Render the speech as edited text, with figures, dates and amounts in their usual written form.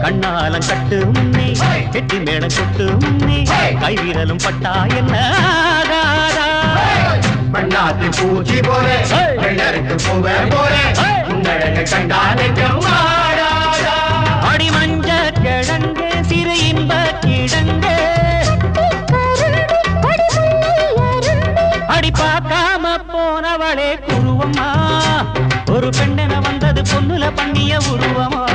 கண்ணாலம் கட்டு முன்னே கெட்டி மேடம் கொட்டு முன்னே கைவிரலும் பட்டா என்ன பண்ணாத்து பூச்சி போல வெள்ளருக்கு பூவே போல உன்னழக கண்டானே அடி மஞ்ச கிழங்கு சிறு இன்ப கிழங்கு அடி பார்க்காம போனவளே குருவம்மா ஒரு பெண்ணென வந்தது பொண்ணுல பண்ணிய உருவமா